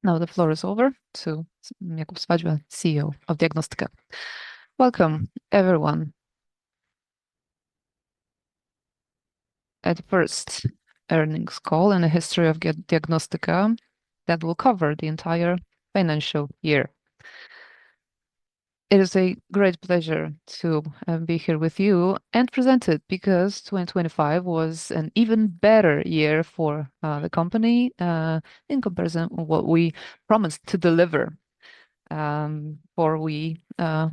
Now the floor is over to Jakub Swadźba, CEO of Diagnostyka. Welcome, everyone, at the first earnings call in the history of Diagnostyka that will cover the entire financial year. It is a great pleasure to be here with you and present it because 2025 was an even better year for the company in comparison with what we promised to deliver before we were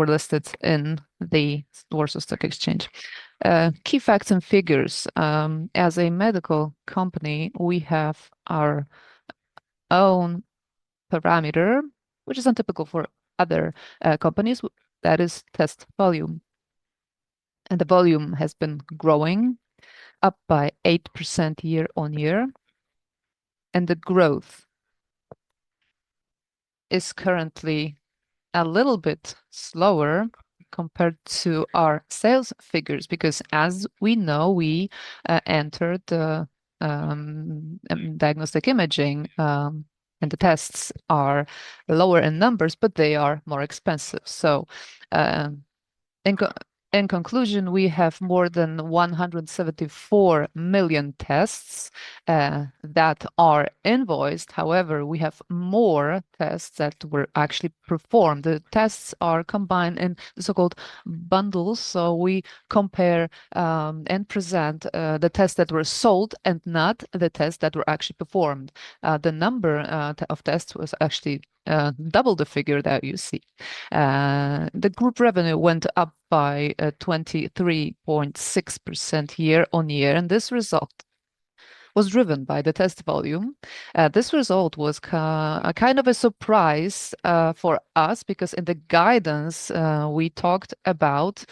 listed in the Warsaw Stock Exchange. Key facts and figures. As a medical company, we have our own parameter, which is untypical for other companies, that is test volume. And the volume has been growing up by 8% year-on-year. And the growth is currently a little bit slower compared to our sales figures, because as we know, we entered the diagnostic imaging, and the tests are lower in numbers, but they are more expensive. So in conclusion, we have more than 174 million tests that are invoiced. However, we have more tests that were actually performed. The tests are combined in the so-called bundles. So we compare and present the tests that were sold and not the tests that were actually performed. The number of tests was actually double the figure that you see. The group revenue went up by 23.6% year-on-year, and this result was driven by the test volume. This result was a kind of a surprise for us, because in the guidance we talked about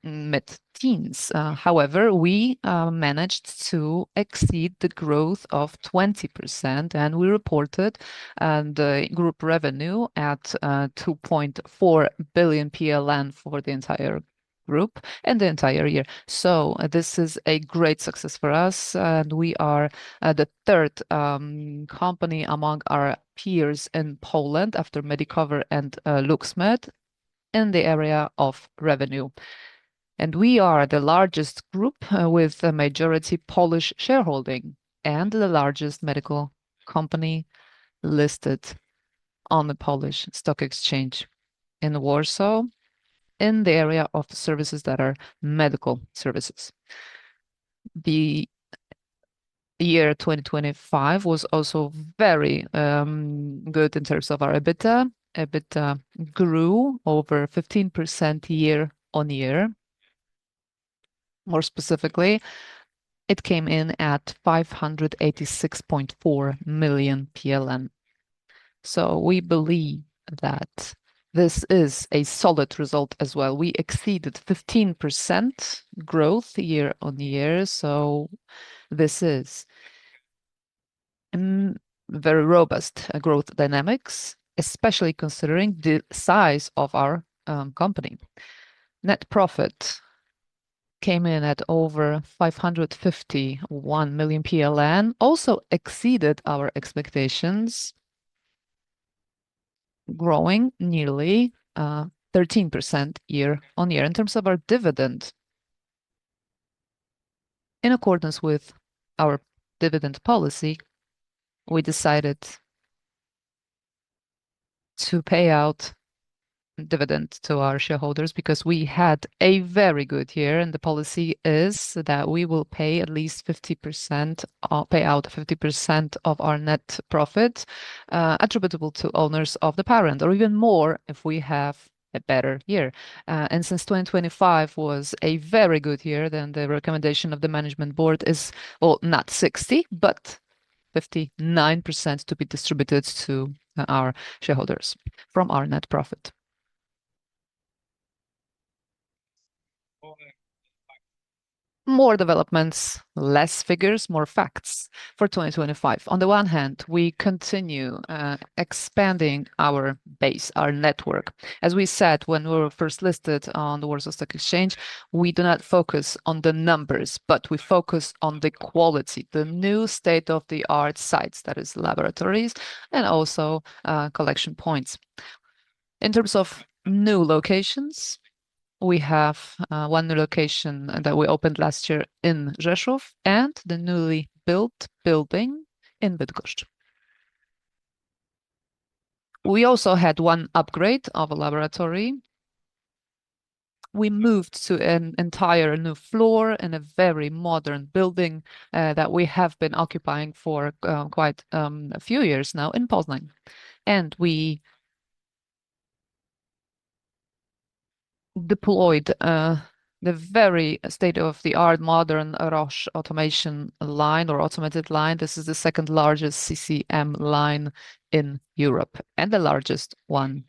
mid-teens. However, we managed to exceed the growth of 20%, and we reported the group revenue at 2.4 billion PLN for the entire group and the entire year. So this is a great success for us, and we are the third company among our peers in Poland after Medicover and LuxMed in the area of revenue. And we are the largest group with a majority Polish shareholding and the largest medical company listed on the Polish Stock Exchange in Warsaw, in the area of services that are medical services. The year 2025 was also very good in terms of our EBITDA. EBITDA grew over 15% year-on-year. More specifically, it came in at 586.4 million PLN. So we believe that this is a solid result as well. We exceeded 15% growth year-on-year, so this is very robust growth dynamics, especially considering the size of our company. Net profit came in at over 551 million PLN, also exceeded our expectations, growing nearly 13% year-on-year. In terms of our dividend, in accordance with our dividend policy, we decided to pay out dividend to our shareholders because we had a very good year, and the policy is that we will pay at least 50%, pay out 50% of our net profit attributable to owners of the parent, or even more if we have a better year. And since 2025 was a very good year, then the recommendation of the management board is, well, not 60, but 59% to be distributed to our shareholders from our net profit. More developments, less figures, more facts for 2025. On the one hand, we continue expanding our base, our network. As we said when we were first listed on the Warsaw Stock Exchange, we do not focus on the numbers, but we focus on the quality, the new state-of-the-art sites, that is laboratories, and also collection points. In terms of new locations, we have one new location that we opened last year in Rzeszów and the newly built building in Bydgoszcz. We also had one upgrade of a laboratory. We moved to an entire new floor in a very modern building that we have been occupying for quite a few years now in Poznań. And we deployed the very state-of-the-art modern Roche automation line or automated line. This is the second largest CCM line in Europe and the largest one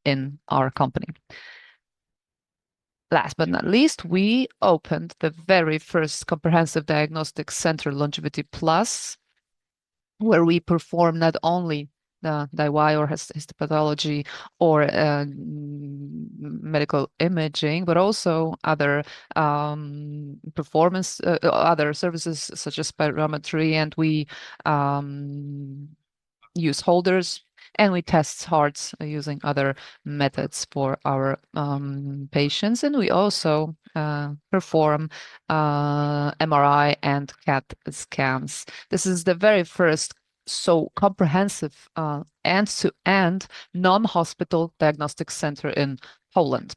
in our company. Last but not least, we opened the very first comprehensive diagnostic center, Longevity Plus, where we perform not only the DIY or histopathology or medical imaging, but also other performance, other services such as spirometry, and we use holders and we test hearts using other methods for our patients. And we also perform MRI and CAT scans. This is the very first so comprehensive end-to-end non-hospital diagnostic center in Poland.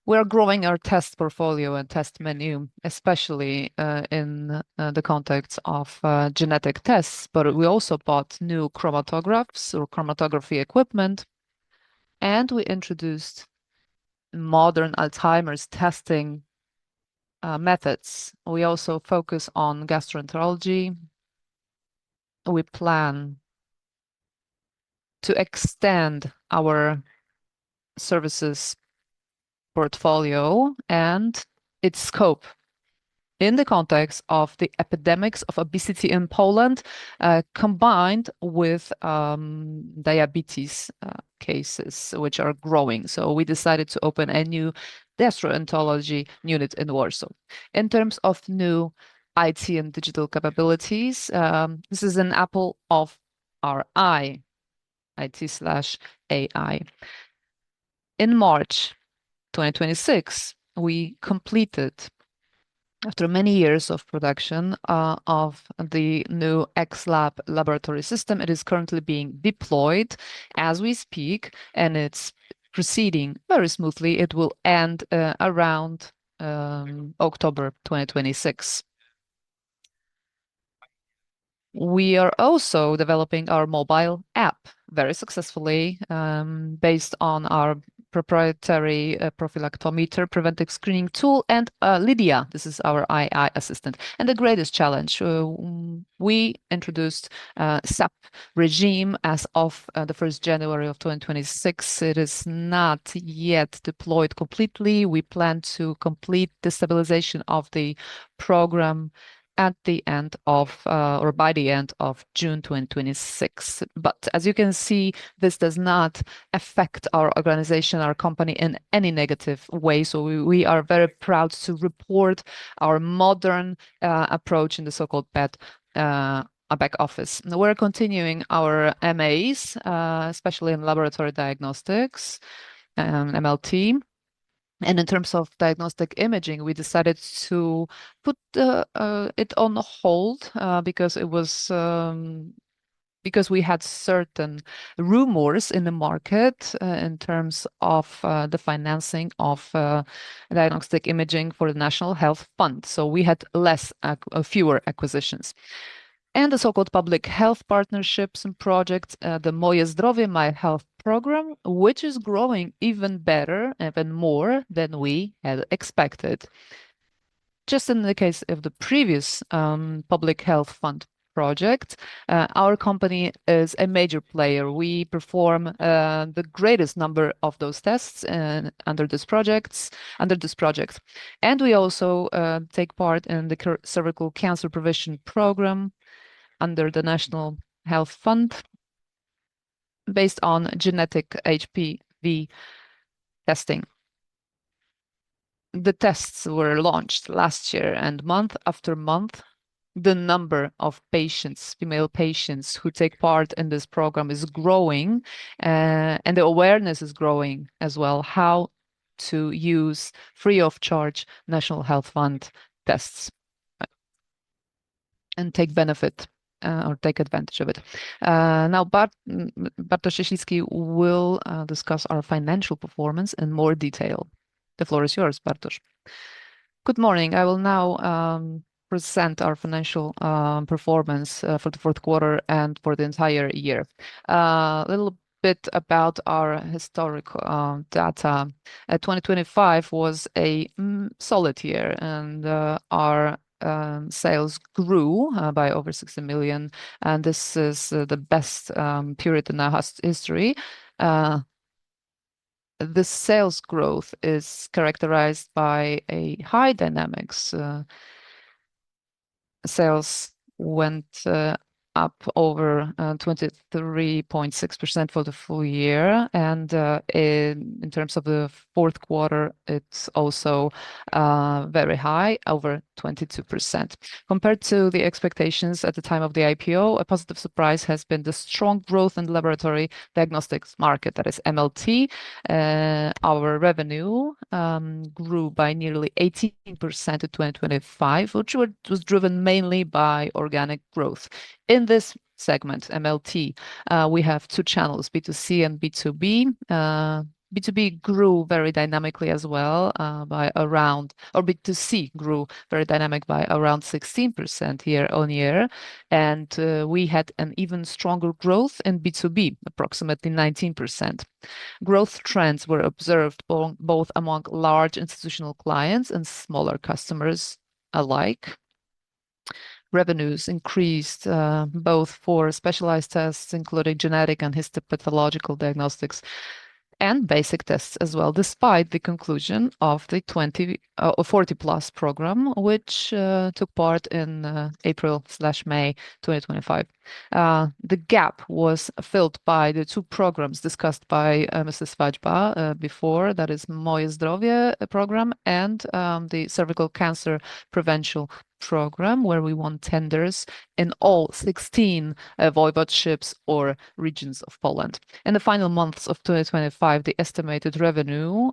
We're growing our test portfolio and test menu, especially in the context of genetic tests, but we also bought new chromatographs or chromatography equipment, and we introduced modern Alzheimer's testing methods. We also focus on gastroenterology. We plan to extend our services portfolio and its scope in the context of the epidemics of obesity in Poland, combined with diabetes cases, which are growing. So we decided to open a new gastroenterology unit in Warsaw. In terms of new IT and digital capabilities, this is an apple of our eye, IT/AI. In March 2026, we completed, after many years of production of the new XLab laboratory system. It is currently being deployed as we speak, and it's proceeding very smoothly. It will end around October 2026. We are also developing our mobile app very successfully, based on our proprietary prophylactometer, preventive screening tool, and Lydia. This is our AI assistant. And the greatest challenge, we introduced SAP regime as of the 1st January of 2026. It is not yet deployed completely. We plan to complete the stabilization of the program at the end of or by the end of June 2026. But as you can see, this does not affect our organization, our company in any negative way. So we are very proud to report our modern approach in the so-called back office. We're continuing our MAs, especially in laboratory diagnostics, MLT. And in terms of diagnostic imaging, we decided to put it on hold because it was because we had certain rumors in the market in terms of the financing of diagnostic imaging for the National Health Fund. So we had fewer acquisitions. And the so-called public health partnerships and projects, the Moje Zdrowie, My Health program, which is growing even better, even more than we had expected. Just in the case of the previous public health fund project. Our company is a major player. We perform the greatest number of those tests under this project, and we also take part in the cervical cancer prevention program under the National Health Fund based on genetic HPV testing. The tests were launched last year, and month after month, the number of patients, female patients who take part in this program is growing, and the awareness is growing as well, how to use free of charge National Health Fund tests and take benefit or take advantage of it. Now, Bartosz Cieślicki will discuss our financial performance in more detail. The floor is yours, Bartosz. Good morning. I will now present our financial performance for the fourth quarter and for the entire year. A little bit about our historical data. 2025 was a solid year, and our sales grew by over 60 million, and this is the best period in our history. The sales growth is characterized by a high dynamics. Sales went up over 23.6% for the full year, and in terms of the fourth quarter, it's also very high, over 22%. Compared to the expectations at the time of the IPO, a positive surprise has been the strong growth in the laboratory diagnostics market, that is MLT. Our revenue grew by nearly 18% in 2025, which was driven mainly by organic growth. In this segment, MLT, we have two channels, B2C and B2B. B2B grew very dynamically as well, B2C grew very dynamic by around 16% year-on-year. We had an even stronger growth in B2B, approximately 19%. Growth trends were observed both among large institutional clients and smaller customers alike. Revenues increased both for specialized tests, including genetic and histopathological diagnostics, and basic tests as well, despite the conclusion of the 40+ program, which took part in April/May 2025. The gap was filled by the two programs discussed by Mr. Swadźba before, that is Moje Zdrowie program and the cervical cancer prevention program, where we won tenders in all 16 voivodeships or regions of Poland. In the final months of 2025, the estimated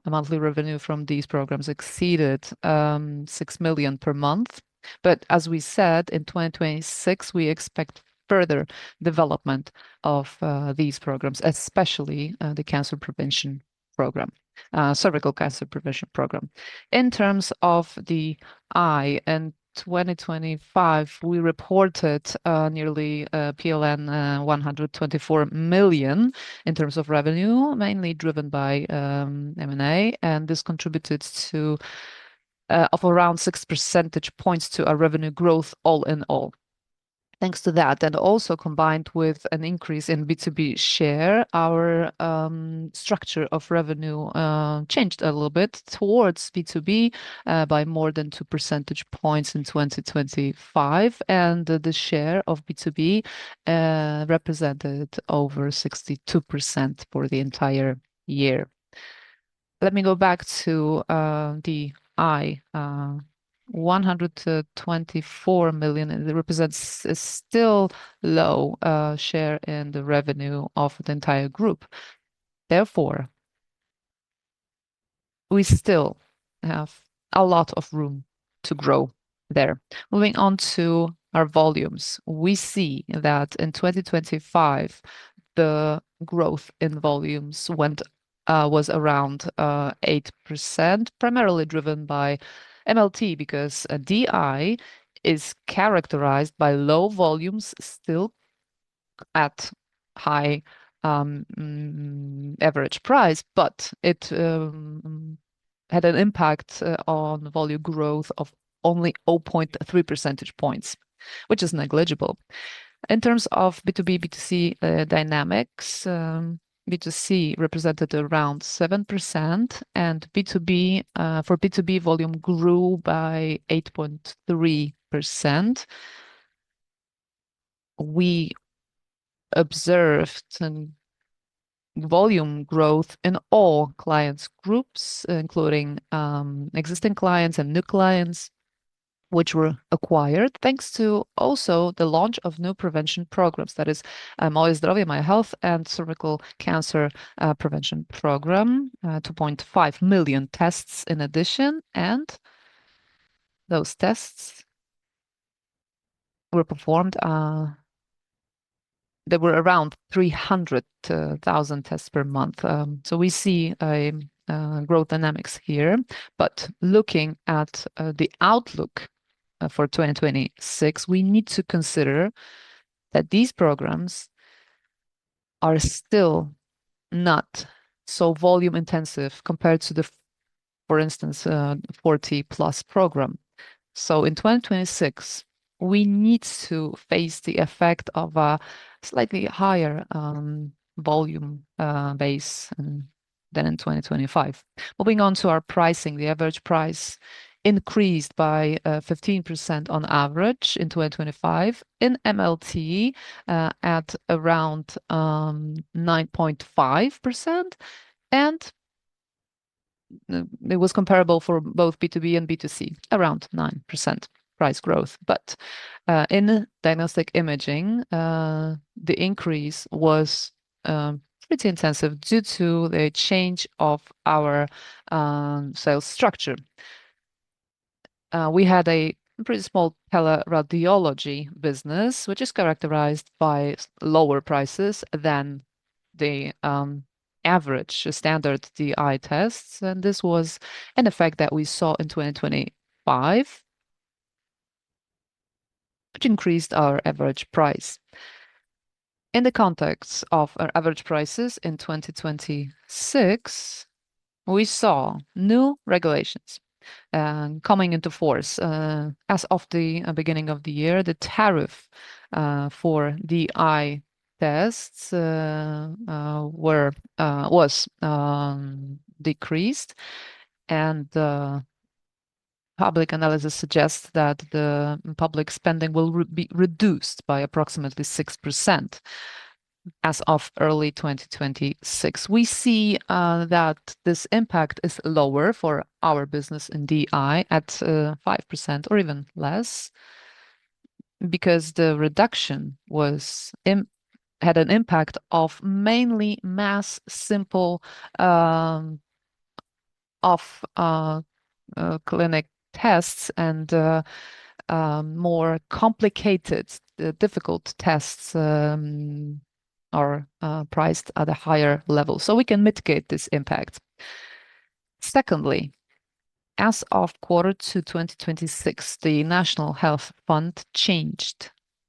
monthly revenue from these programs exceeded 6 million per month. But as we said, in 2026, we expect further development of these programs, especially the cancer prevention program, cervical cancer prevention program. In terms of the eye, in 2025, we reported nearly PLN 124 million in terms of revenue, mainly driven by M&A, and this contributed to of around 6 percentage points to our revenue growth all in all. Thanks to that, and also combined with an increase in B2B share, our structure of revenue changed a little bit towards B2B by more than 2 percentage points in 2025, and the share of B2B represented over 62% for the entire year. Let me go back to the eye. 124 million, it represents a still low share in the revenue of the entire group. Therefore, we still have a lot of room to grow there. Moving on to our volumes, we see that in 2025, the growth in volumes was around 8%, primarily driven by MLT, because DI is characterized by low volumes still at high average price, but it had an impact on volume growth of only 0.3 percentage points. which is negligible. In terms of B2B, B2C dynamics, B2C represented around 7%, and B2B for B2B volume grew by 8.3%. We observed volume growth in all clients groups, including existing clients and new clients, which were acquired thanks to also the launch of new prevention programs. That is Moje Zdrowie, My Health, and cervical cancer prevention program, 2.5 million tests in addition. And those tests were performed, there were around 300,000 tests per month. So we see a growth dynamics here, but looking at the outlook for 2026, we need to consider that these programs are still not so volume intensive compared to the, for instance, 40 plus program. So in 2026, we need to face the effect of a slightly higher volume base than in 2025. Moving on to our pricing, the average price increased by 15% on average in 2025 in MLT at around 9.5%, and it was comparable for both B2B and B2C, around 9% price growth. But in diagnostic imaging, the increase was pretty intensive due to the change of our sales structure. We had a pretty small teleradiology business, which is characterized by lower prices than the average standard DI tests. And this was an effect that we saw in 2025, which increased our average price. In the context of our average prices in 2026, we saw new regulations coming into force. As of the beginning of the year, the tariff for DI tests was decreased, and public analysis suggests that the public spending will be reduced by approximately 6% as of early 2026. We see that this impact is lower for our business in DI at 5% or even less, because the reduction had an impact of mainly mass simple clinic tests, and more complicated, difficult tests are priced at a higher level, so we can mitigate this impact. Secondly, as of Q2 2026, the National Health Fund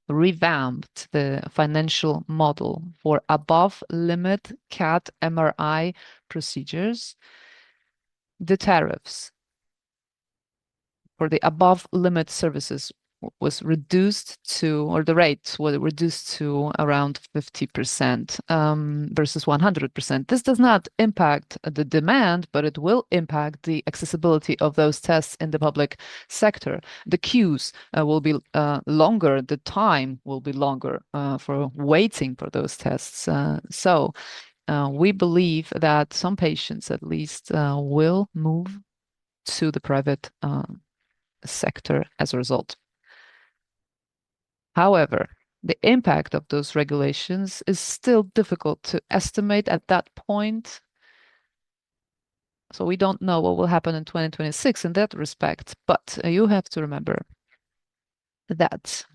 revamped the financial model for above limit CAT MRI procedures. The tariffs for the above limit services was reduced to, or the rate was reduced to around 50% versus 100%. This does not impact the demand, but it will impact the accessibility of those tests in the public sector. The queues will be longer, the time will be longer for waiting for those tests. So we believe that some patients at least will move to the private sector as a result. However, the impact of those regulations is still difficult to estimate at that point. So we don't know what will happen in 2026 in that respect. But you have to remember that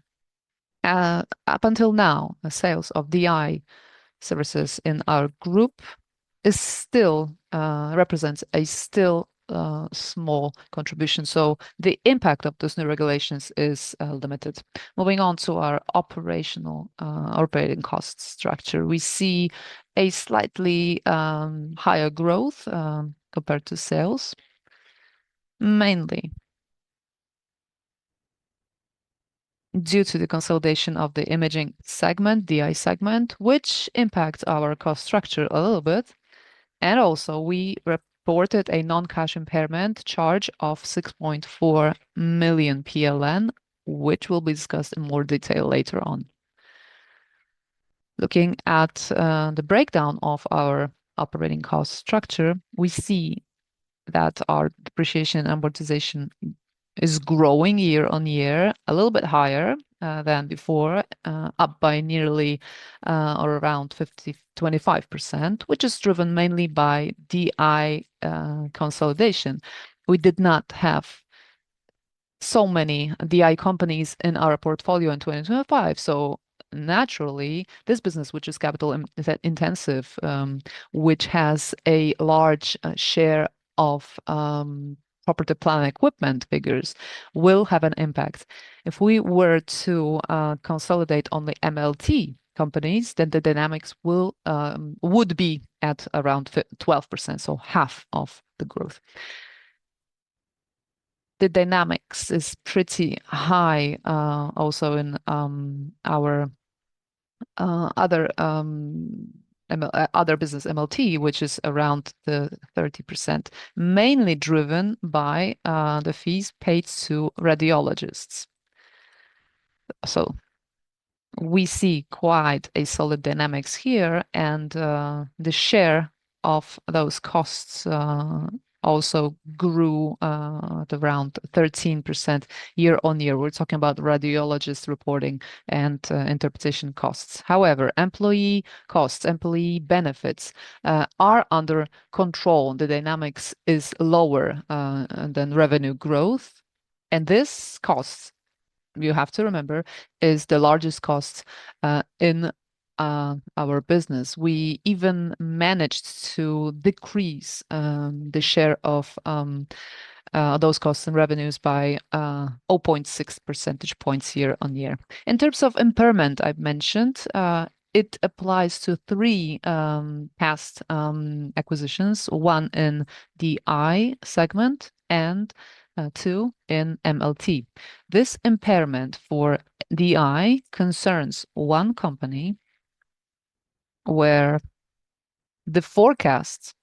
up until now, the sales of DI services in our group is still represents a still small contribution. So the impact of those new regulations is limited. Moving on to our operating cost structure, we see a slightly higher growth compared to sales, mainly due to the consolidation of the imaging segment, DI segment, which impacts our cost structure a little bit. And also, we reported a non-cash impairment charge of 6.4 million PLN, which will be discussed in more detail later on. Looking at the breakdown of our operating cost structure, we see that our depreciation and amortization is growing year on year, a little bit higher than before, up by nearly or around 25%, which is driven mainly by DI consolidation. We did not have so many DI companies in our portfolio in 2025, so naturally, this business, which is capital intensive, which has a large share of property, plant, equipment figures, will have an impact. If we were to consolidate only MLT companies, then the dynamics would be at around 12%, so half of the growth. The dynamics is pretty high also in our other business MLT, which is around the 30%, mainly driven by the fees paid to radiologists. So we see quite a solid dynamics here, and the share of those costs also grew at around 13% year on year. We're talking about radiologist reporting and interpretation costs. However, employee costs, employee benefits are under control. The dynamics is lower than revenue growth. And this cost, you have to remember, is the largest cost in our business. We even managed to decrease the share of those costs and revenues by 0.6 percentage points year on year. In terms of impairment, I've mentioned, it applies to three past acquisitions, one in the I segment and two in MLT. This impairment for DI concerns one company where the forecast,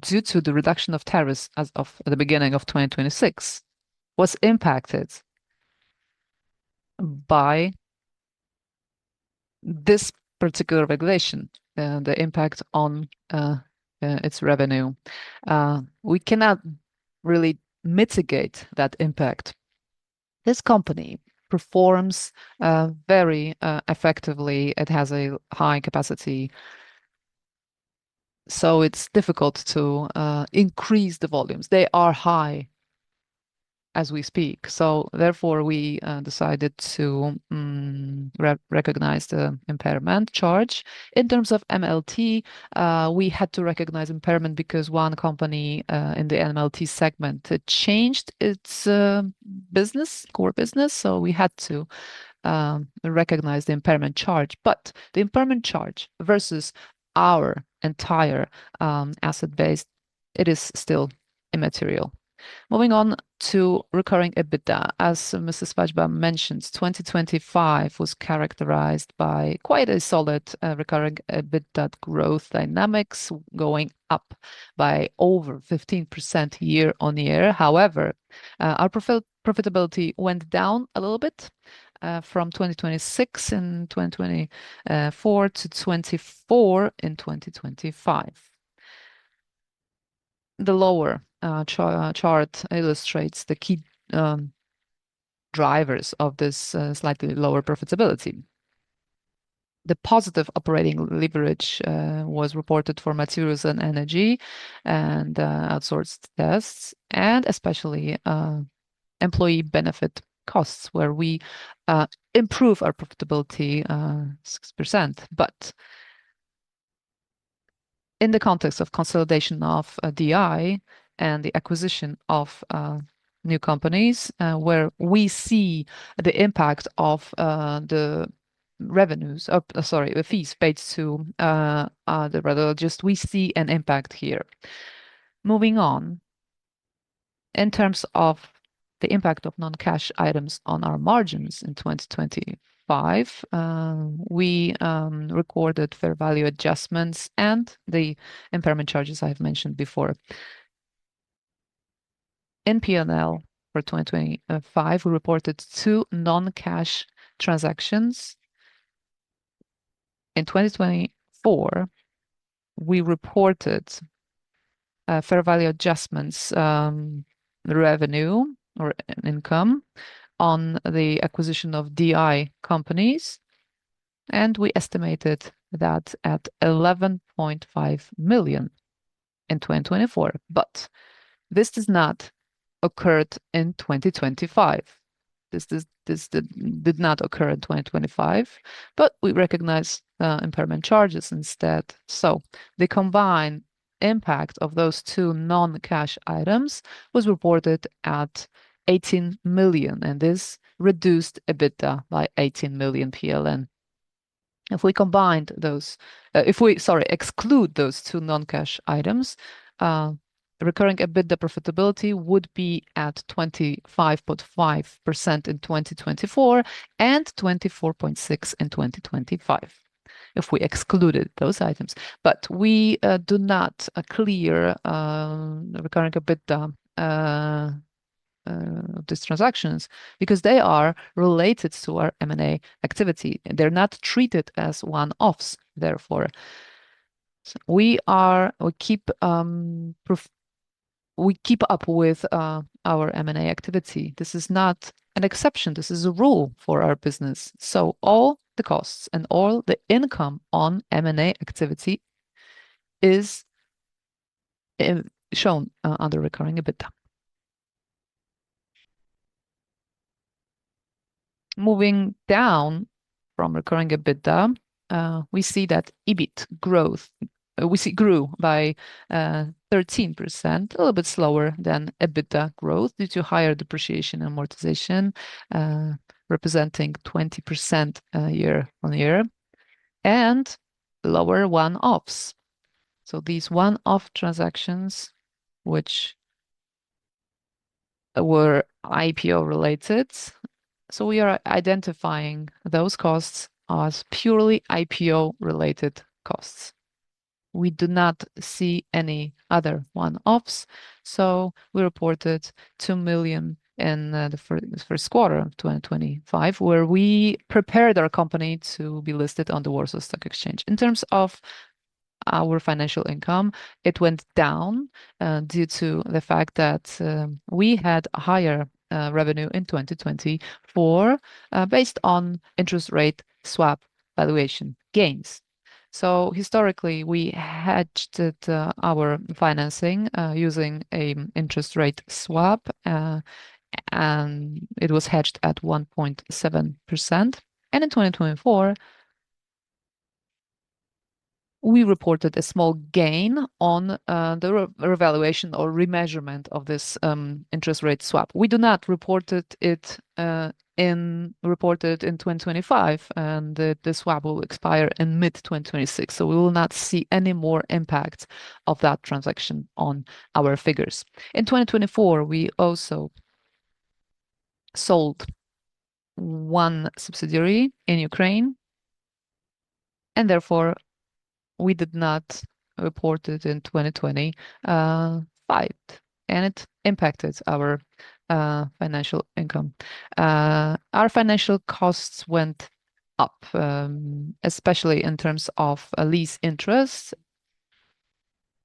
due to the reduction of tariffs as of the beginning of 2026, was impacted by this particular regulation, the impact on its revenue. We cannot really mitigate that impact. This company performs very effectively. It has a high capacity, so it's difficult to increase the volumes. They are high as we speak. So therefore, we decided to recognize the impairment charge. In terms of MLT, we had to recognize impairment because one company in the MLT segment changed its business, core business. So we had to recognize the impairment charge. But the impairment charge versus our entire asset base, it is still immaterial. Moving on to recurring EBITDA. As Mrs. Paźba mentioned, 2025 was characterized by quite a solid recurring EBITDA growth dynamics, going up by over 15% year on year. However, our profitability went down a little bit from 2026 in 2024 to 24 in 2025. The lower chart illustrates the key drivers of this slightly lower profitability. The positive operating leverage was reported for materials and energy and outsourced tests, and especially employee benefit costs, where we improve our profitability 6%. But in the context of consolidation of DI and the acquisition of new companies, where we see the impact of the revenues, the fees paid to the radiologist, we see an impact here. Moving on, in terms of the impact of non-cash items on our margins in 2025, we recorded fair value adjustments and the impairment charges I've mentioned before. In P&L for 2025, we reported two non-cash transactions. In 2024, we reported fair value adjustments, revenue or income on the acquisition of DI companies, and we estimated that at 11.5 million in 2024. But this does not occurred in 2025. This did not occur in 2025, but we recognize impairment charges instead. So the combined impact of those two non-cash items was reported at 18 million, and this reduced EBITDA by 18 million PLN. If we combined those, exclude those two non-cash items, recurring EBITDA profitability would be at 25.5% in 2024 and 24.6% in 2025 if we excluded those items. But we do not clear the recurring EBITDA of these transactions because they are related to our M&A activity. They're not treated as one-offs, therefore. So we keep up with our M&A activity. This is not an exception. This is a rule for our business. So all the costs and all the income on M&A activity is shown under recurring EBITDA. Moving down from recurring EBITDA, we see that EBIT growth grew by 13%, a little bit slower than EBITDA growth due to higher depreciation and amortization, representing 20% year-on-year, and lower one-offs. So these one-off transactions, which were IPO related, so we are identifying those costs as purely IPO related costs. We do not see any other one-offs, so we reported 2 million in the first quarter of 2025, where we prepared our company to be listed on the Warsaw Stock Exchange. In terms of our financial income, it went down due to the fact that we had higher revenue in 2024 based on interest rate swap valuation gains. So historically, we hedged our financing using an interest rate swap, and it was hedged at 1.7%. And in 2024, we reported a small gain on the revaluation or remeasurement of this interest rate swap. We do not report it in 2025, and the swap will expire in mid-2026. So we will not see any more impact of that transaction on our figures. In 2024, we also sold one subsidiary in Ukraine, and therefore we did not report it in 2025, and it impacted our financial income. Our financial costs went up, especially in terms of lease interest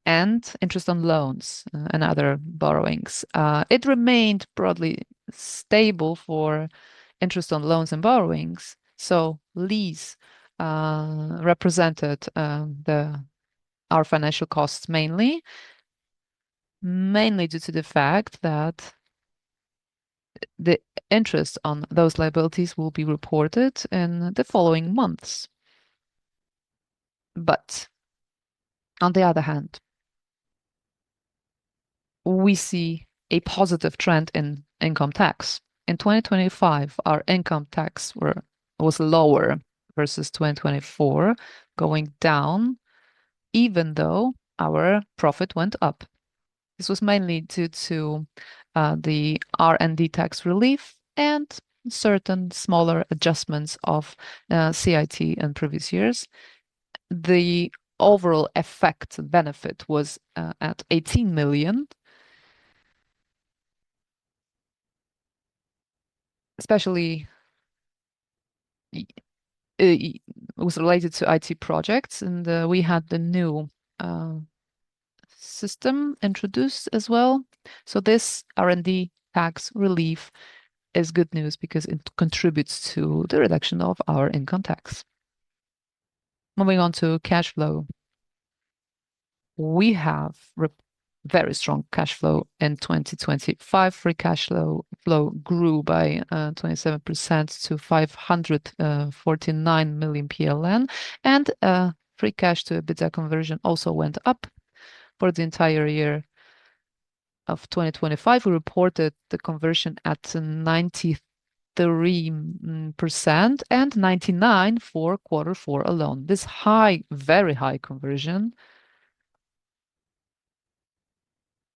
and interest on loans and other borrowings. It remained broadly stable for interest on loans and borrowings. So lease represented our financial costs mainly due to the fact that the interest on those liabilities will be reported in the following months. But on the other hand, we see a positive trend in income tax. In 2025, our income tax was lower versus 2024, going down, even though our profit went up. This was mainly due to the R&D tax relief, and certain smaller adjustments of CIT in previous years. The overall effect benefit was at 18 million, especially it was related to IT projects, and we had the new system introduced as well. So this R&D tax relief is good news because it contributes to the reduction of our income tax. Moving on to cash flow. We have very strong cash flow in 2025. Free cash flow grew by 27% to 549 million PLN, and free cash to EBITDA conversion also went up. For the entire year of 2025, we reported the conversion at 93% and 99% for quarter four alone. This high, very high conversion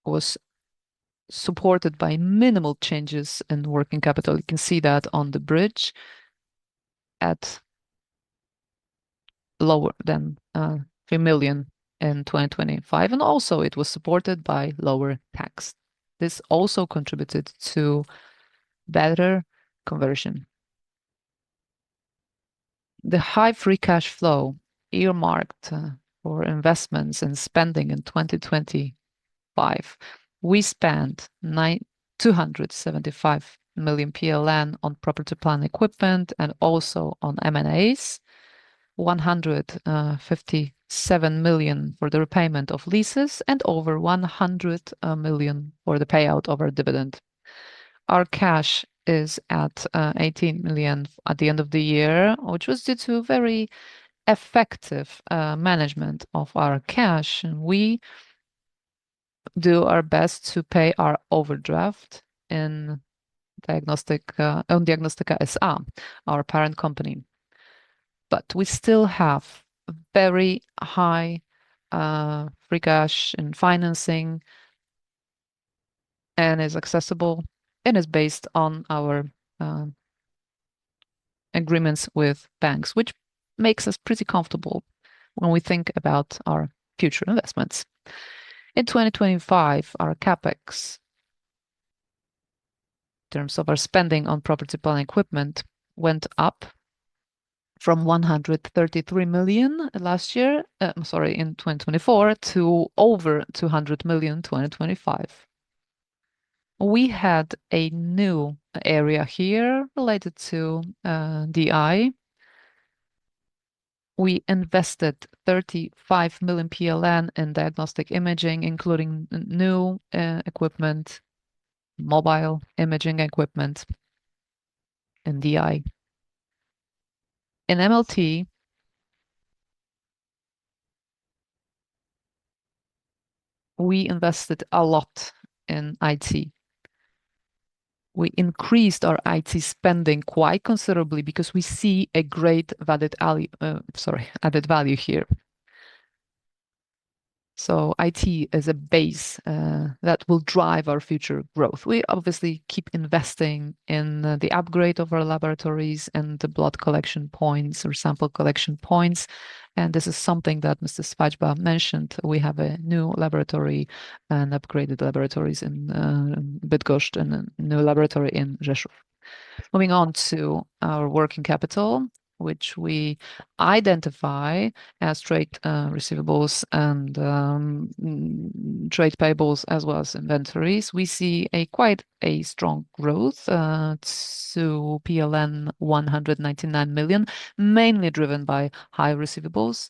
was supported by minimal changes in working capital. You can see that on the bridge at lower than 3 million in 2025, and also it was supported by lower tax. This also contributed to better conversion. The high free cash flow earmarked for investments and spending in 2025, we spent 275 million PLN on property, plant, equipment, and also on M&As, 157 million for the repayment of leases, and over 100 million for the payout of our dividend. Our cash is at 18 million at the end of the year, which was due to very effective management of our cash. We do our best to pay our overdraft in Diagnostyka SA, our parent company. But we still have very high free cash and financing, and is accessible and is based on our agreements with banks, which makes us pretty comfortable when we think about our future investments. In 2025, our CapEx, in terms of our spending on property, plant, equipment, went up from 133 million last year, in 2024, to over 200 million in 2025. We had a new area here related to DI. We invested 35 million PLN in diagnostic imaging, including new equipment, mobile imaging equipment in DI. In MLT, we invested a lot in IT. We increased our IT spending quite considerably because we see a great added value here. So IT is a base that will drive our future growth. We obviously keep investing in the upgrade of our laboratories and the blood collection points or sample collection points. And this is something that Mr. Swadźba mentioned. We have a new laboratory and upgraded laboratories in Bydgoszcz and a new laboratory in Rzeszów. Moving on to our working capital, which we identify as trade receivables and trade payables as well as inventories. We see quite a strong growth to PLN 199 million, mainly driven by high receivables,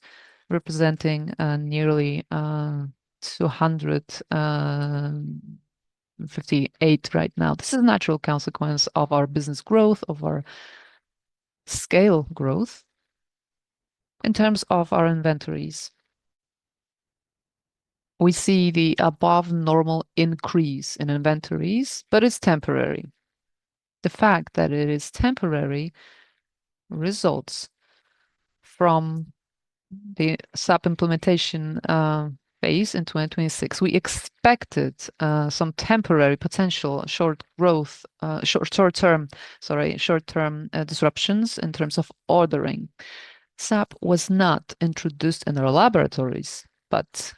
representing nearly 258 right now. This is a natural consequence of our business growth, of our scale growth. In terms of our inventories, we see the above normal increase in inventories, but it's temporary. The fact that it is temporary results from the SAP implementation face in 2026. We expected some temporary potential short-term disruptions in terms of ordering. SAP was not introduced in our laboratories, but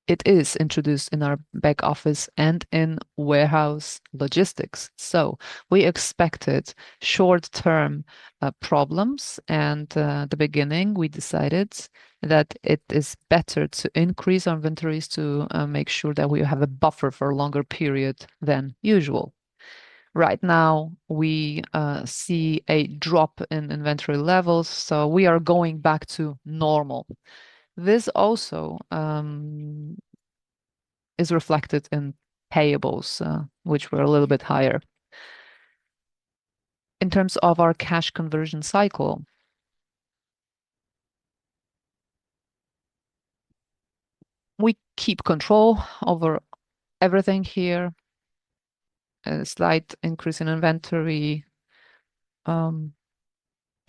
it is introduced in our back office and in warehouse logistics. So we expected short-term problems, and at the beginning we decided that it is better to increase our inventories to make sure that we have a buffer for a longer period than usual. Right now, we see a drop in inventory levels, so we are going back to normal. This also is reflected in payables, which were a little bit higher. In terms of our cash conversion cycle, we keep control over everything here. A slight increase in inventory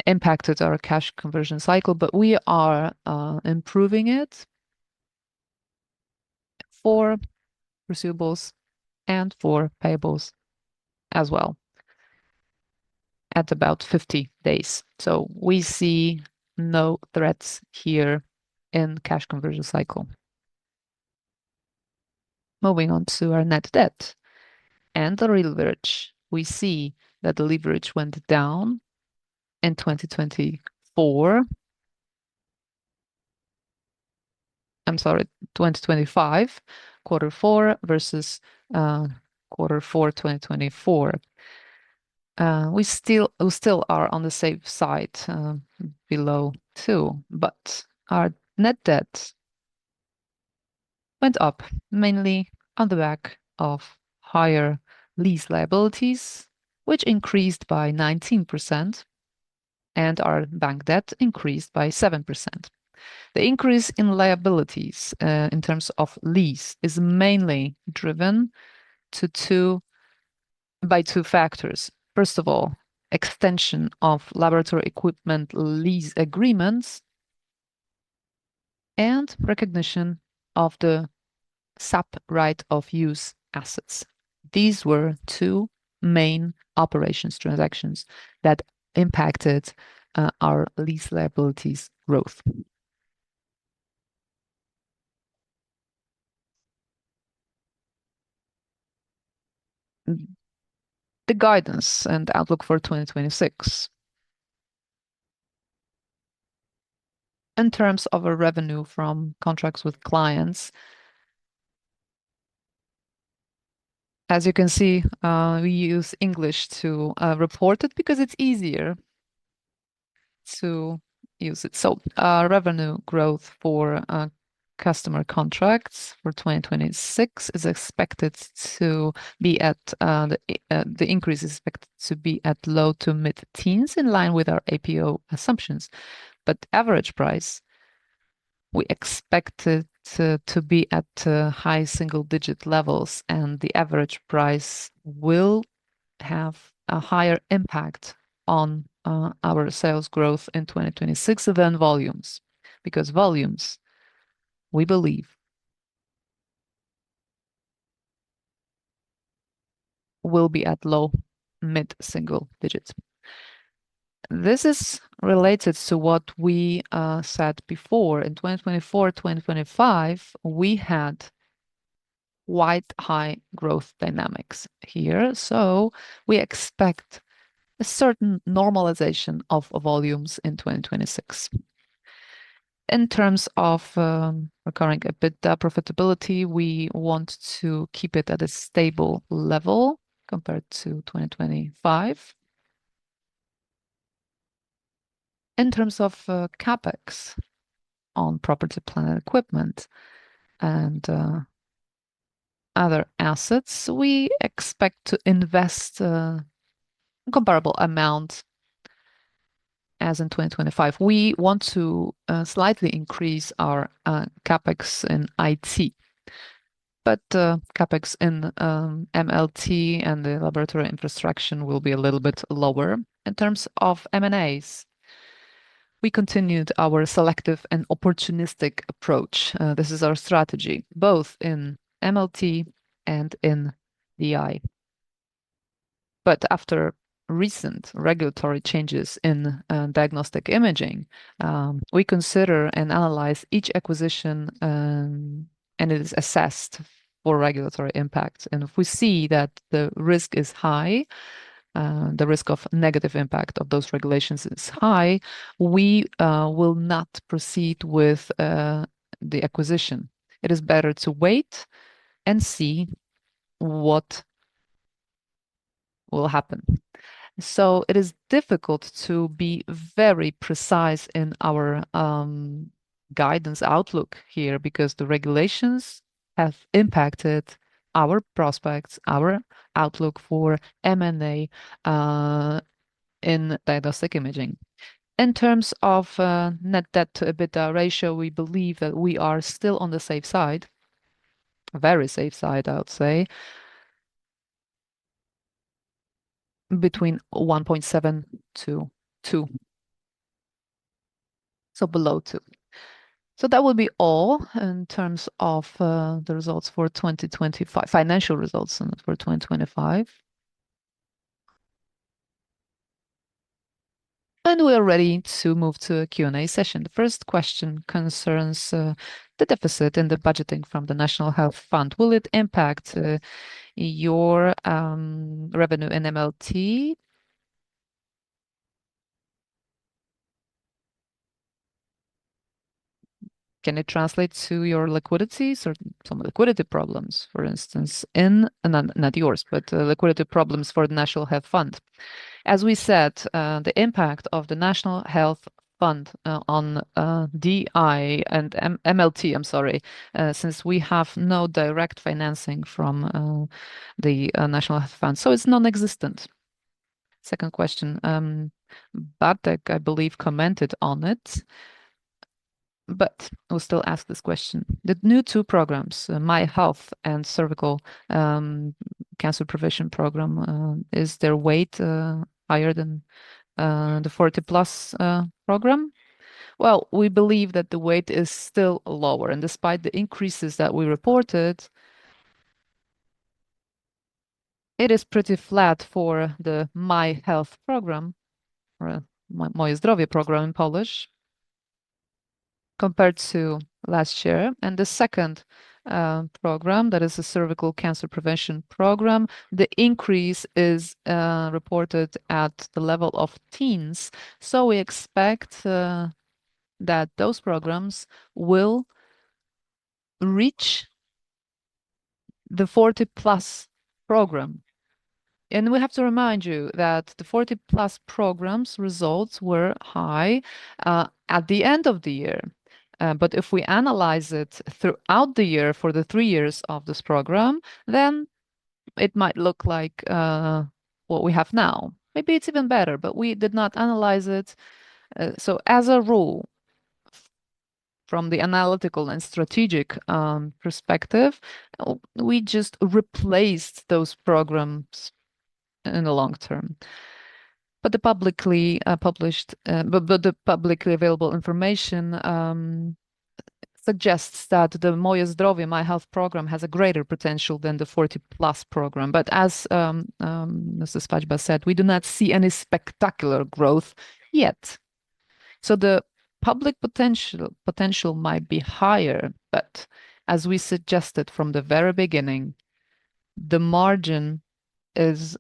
impacted our cash conversion cycle, but we are improving it for receivables and for payables as well at about 50 days. So we see no threats here in cash conversion cycle. Moving on to our net debt and the leverage, we see that the leverage went down in 2024. I'm sorry, 2025, quarter four versus quarter four 2024. We still are on the safe side, below 2, but our net debt went up mainly on the back of higher lease liabilities, which increased by 19%, and our bank debt increased by 7%. The increase in liabilities in terms of lease is mainly driven by two factors. First of all, extension of laboratory equipment lease agreements and recognition of the SAP right of use assets. These were two main operations transactions that impacted our lease liabilities growth. The guidance and outlook for 2026. In terms of our revenue from contracts with clients, as you can see, we use English to report it because it's easier to use it. So revenue growth for customer contracts for 2026 is expected to be at the increase is expected to be at low to mid-teens in line with our APO assumptions. But average price, we expect it to be at high single-digit levels, and the average price will have a higher impact on our sales growth in 2026 than volumes, because volumes, we believe, will be at low mid-single digits. This is related to what we said before. In 2024, 2025, we had quite high growth dynamics here. So we expect a certain normalization of volumes in 2026. In terms of recurring EBITDA profitability, we want to keep it at a stable level compared to 2025. In terms of CapEx on property, plant, and equipment and other assets, we expect to invest a comparable amount as in 2025. We want to slightly increase our CapEx in IT, but CapEx in MLT and the laboratory infrastructure will be a little bit lower. In terms of M&As, We continued our selective and opportunistic approach. This is our strategy, both in MLT and in DI. But after recent regulatory changes in diagnostic imaging, we consider and analyze each acquisition, and it is assessed for regulatory impact. And if we see that the risk is high, the risk of negative impact of those regulations is high, we will not proceed with the acquisition. It is better to wait and see what will happen. So it is difficult to be very precise in our guidance outlook here because the regulations have impacted our prospects, our outlook for M&A in diagnostic imaging. In terms of net debt to EBITDA ratio, we believe that we are still on the safe side, a very safe side, I would say, between 1.7 to 2, so below 2. So that will be all in terms of the results for 2025, financial results for 2025. And we are ready to move to a Q&A session. The first question concerns the deficit in the budgeting from the National Health Fund. Will it impact your revenue in MLT? Can it translate to your liquidities or some liquidity problems, for instance, not yours, but liquidity problems for the National Health Fund? As we said, the impact of the National Health Fund on DI and MLT, I'm sorry, since we have no direct financing from the National Health Fund, so it's non-existent. Second question, Bartek, I believe, commented on it, but we'll still ask this question. The new two programs, My Health and Cervical Cancer Prevention Program, is their weight higher than the 40 plus program? Well, we believe that the weight is still lower, and despite the increases that we reported, it is pretty flat for the My Health program, or Moje Zdrowie program in Polish, compared to last year. And the second program, that is a cervical cancer prevention program, the increase is reported at the level of teens. So we expect that those programs will reach the 40 plus program. And we have to remind you that the 40 plus programs results were high at the end of the year. But if we analyze it throughout the year for the 3 years of this program, then it might look like what we have now. Maybe it's even better, but we did not analyze it. So as a rule, from the analytical and strategic perspective, we just replaced those programs in the long term. But the publicly published, but the publicly available information suggests that the Moje Zdrowie, My Health program has a greater potential than the 40 plus program. But as Mr. Spaćba said, we do not see any spectacular growth yet. So the public potential might be higher, but as we suggested from the very beginning, the margin is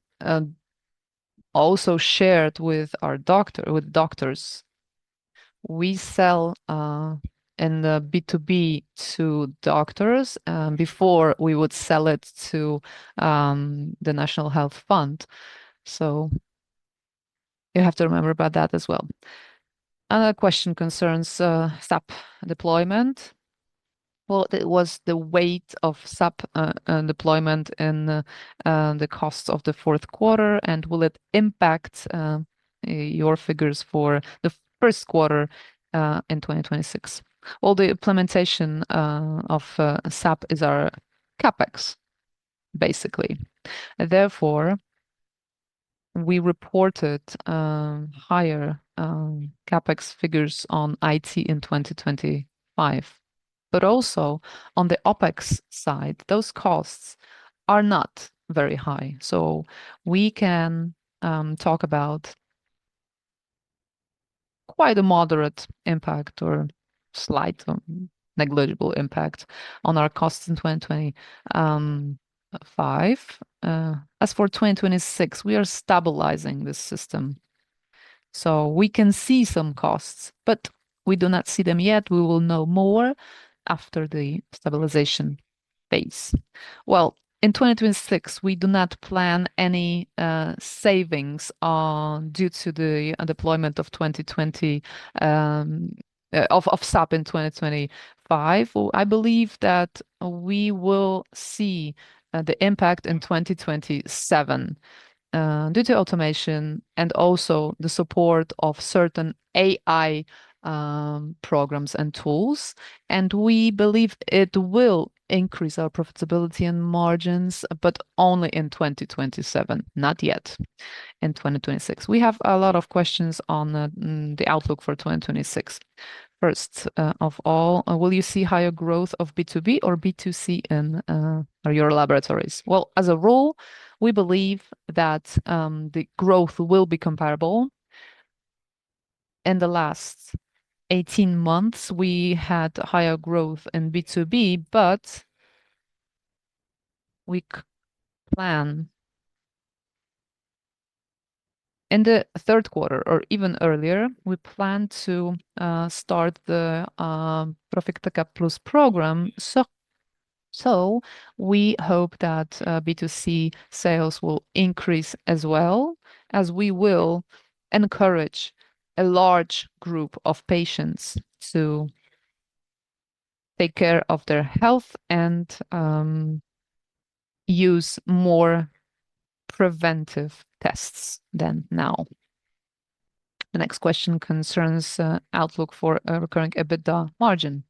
also shared with doctors. We sell in the B2B to doctors before we would sell it to the National Health Fund. So you have to remember about that as well. Another question concerns SAP deployment. Well, it was the weight of SAP deployment in the costs of the fourth quarter, and will it impact your figures for the first quarter in 2026? Well, the implementation of SAP is our CapEx, basically. Therefore, we reported higher CapEx figures on IT in 2025. But also on the OpEx side, those costs are not very high. So we can talk about quite a moderate impact or slight negligible impact on our costs in 2025. As for 2026, we are stabilizing this system. So we can see some costs, but we do not see them yet. We will know more after the stabilization phase. Well, in 2026, we do not plan any savings due to the deployment of 2020 of SAP in 2025. I believe that we will see the impact in 2027 due to automation and also the support of certain AI programs and tools. And we believe it will increase our profitability and margins, but only in 2027, not yet in 2026. We have a lot of questions on the outlook for 2026. First of all, will you see higher growth of B2B or B2C in your laboratories? Well, as a rule, we believe that the growth will be comparable. In the last 18 months, we had higher growth in B2B, but we plan in the third quarter or even earlier, we plan to start the Profikteka Plus program. So we hope that B2C sales will increase as well, as we will encourage a large group of patients to take care of their health and use more preventive tests than now. The next question concerns outlook for a recurring EBITDA margin.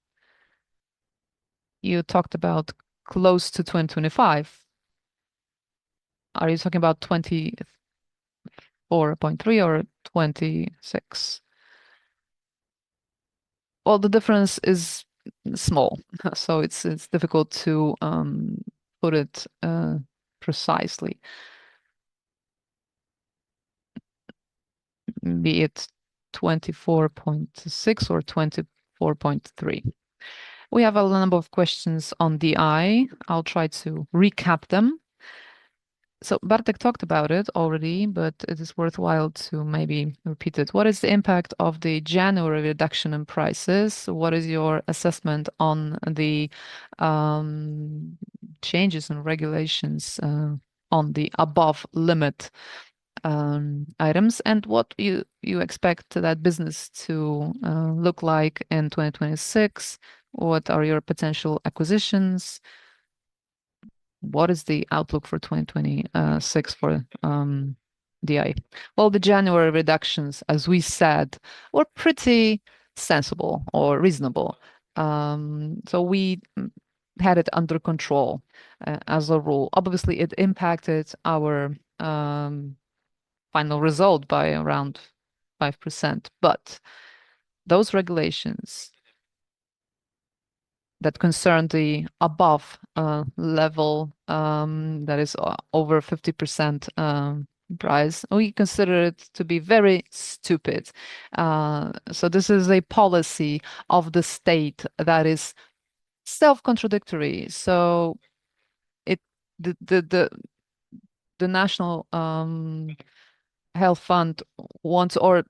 You talked about close to 2025. Are you talking about 24.3 or 26? Well, the difference is small, so it's difficult to put it precisely. Be it 24.6 or 24.3. We have a number of questions on DI. I'll try to recap them. So Bartek talked about it already, but it is worthwhile to maybe repeat it. What is the impact of the January reduction in prices? What is your assessment on the changes in regulations on the above limit items, and what you expect that business to look like in 2026? What are your potential acquisitions? What is the outlook for 2026 for DI? Well, the January reductions, as we said, were pretty sensible or reasonable. So we had it under control as a rule. Obviously, it impacted our final result by around 5%. But those regulations that concern the above level that is over 50% price, we consider it to be very stupid. So this is a policy of the state that is self-contradictory. So the national health fund wants, or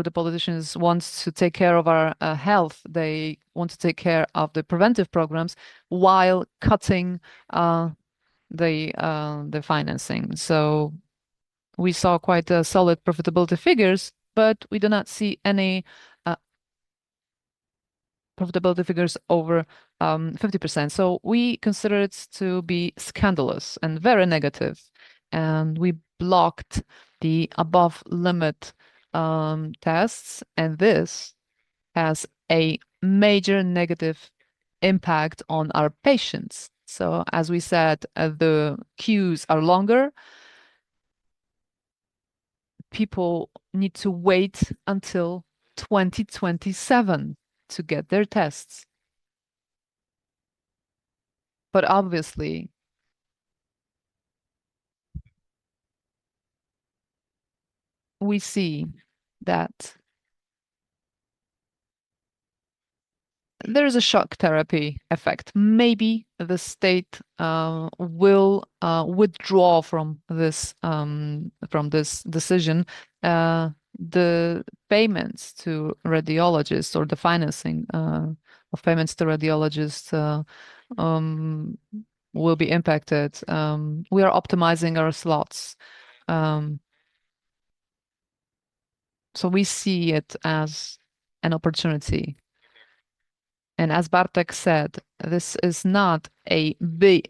the politicians wants to take care of our health. They want to take care of the preventive programs while cutting the financing. So we saw quite solid profitability figures, but we do not see any profitability figures over 50%. So we consider it to be scandalous and very negative. And we blocked the above limit tests, and this has a major negative impact on our patients. So as we said, the queues are longer. people need to wait until 2027 to get their tests. But obviously, we see that there is a shock therapy effect. Maybe the state will withdraw from this decision. The payments to radiologists or the financing of payments to radiologists um, will be impacted. We are optimizing our slots. Um, so we see it as an opportunity. And as Bartek said, this is not a big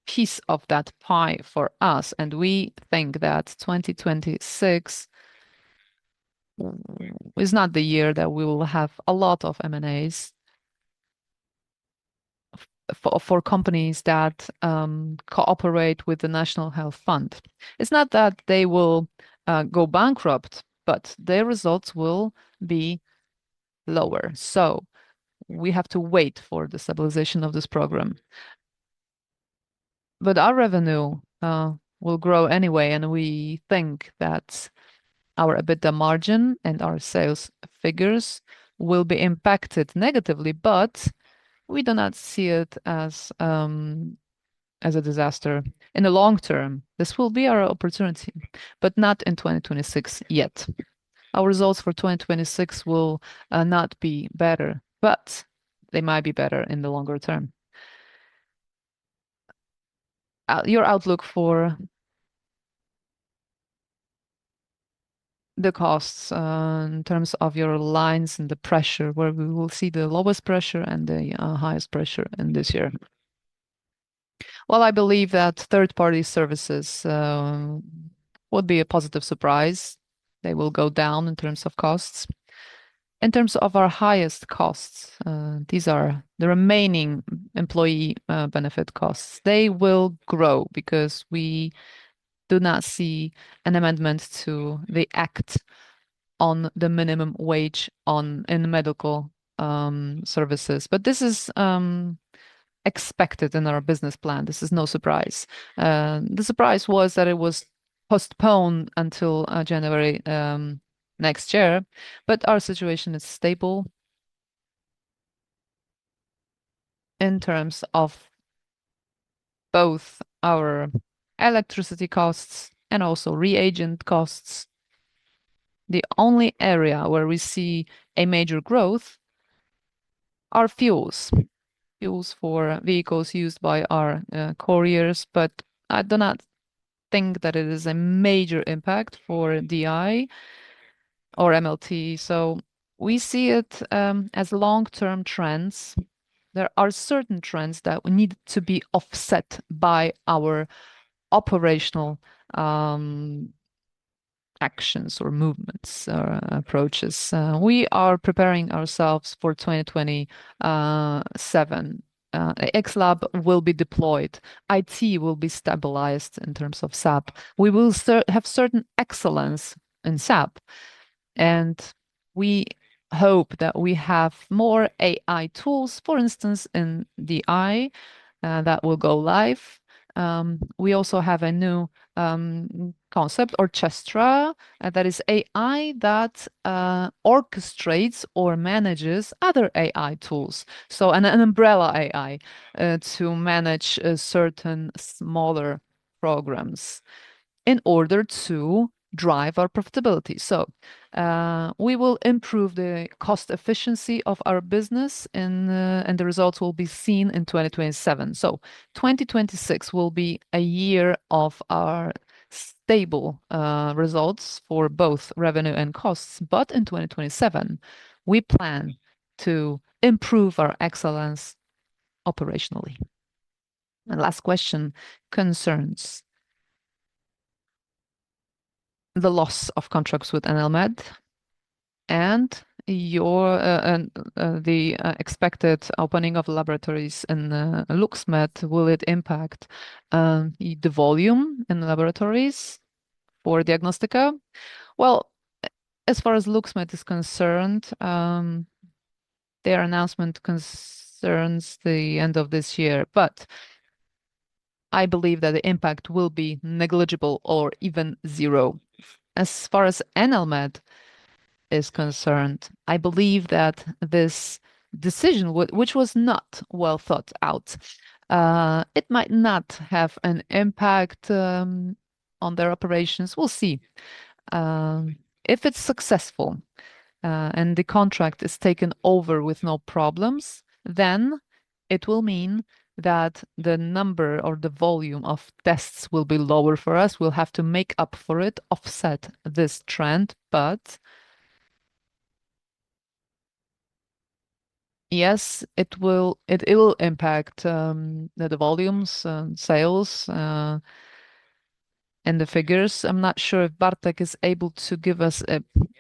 piece of that pie for us. And we think that 2026 is not the year that we will have a lot of M&As for companies that cooperate with the National Health Fund. It's not that they will go bankrupt, but their results will be lower. So we have to wait for the stabilization of this program. But our revenue will grow anyway, and we think that our EBITDA margin and our sales figures will be impacted negatively, but we do not see it as a disaster. In the long term, this will be our opportunity, but not in 2026 yet. Our results for 2026 will not be better, but they might be better in the longer term. Your outlook for the costs in terms of your lines and the pressure, where we will see the lowest pressure and the highest pressure in this year. Well, I believe that third-party services would be a positive surprise. They will go down in terms of costs. In terms of our highest costs, these are the remaining employee benefit costs. They will grow because we do not see an amendment to the Act on the minimum wage in medical services. But this is expected in our business plan. This is no surprise. The surprise was that it was postponed until January next year, but our situation is stable in terms of both our electricity costs and also reagent costs. The only area where we see a major growth are fuels for vehicles used by our couriers, but I do not think that it is a major impact for DI or MLT. So we see it as long-term trends. There are certain trends that need to be offset by our operational actions or movements or approaches. We are preparing ourselves for 2027. X-Lab will be deployed. IT will be stabilized in terms of SAP. We will have certain excellence in SAP. And we hope that we have more AI tools, for instance, in DI that will go live. We also have a new concept, Orchestra, that is AI that orchestrates or manages other AI tools. So an umbrella AI to manage certain smaller programs in order to drive our profitability. So we will improve the cost efficiency of our business and the results will be seen in 2027. So 2026 will be a year of our stable results for both revenue and costs. But in 2027, we plan to improve our excellence operationally. And last question concerns the loss of contracts with NLMed and the expected opening of laboratories in LuxMed. Will it impact the volume in laboratories for Diagnostyka? Well, as far as LuxMed is concerned, their announcement concerns the end of this year, but I believe that the impact will be negligible or even zero. As far as NLMed is concerned, I believe that this decision, which was not well thought out, it might not have an impact on their operations. We'll see. If it's successful and the contract is taken over with no problems, then it will mean that the number or the volume of tests will be lower for us. We'll have to make up for it, offset this trend, but yes, it will impact the volumes and sales and the figures. I'm not sure if Bartek is able to give us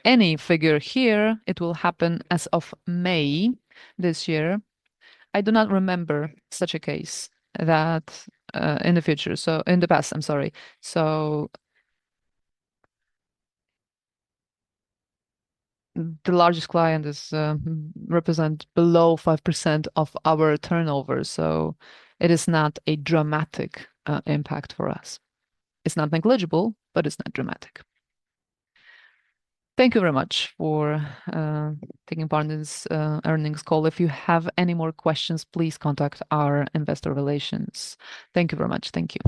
any figure here. It will happen as of May this year. I do not remember such a case that in the future. So in the past, I'm sorry. So the largest client is represent below 5% of our turnover. So it is not a dramatic impact for us. It's not negligible, but it's not dramatic. Thank you very much for taking part in this earnings call. If you have any more questions, please contact our investor relations. Thank you very much. Thank you.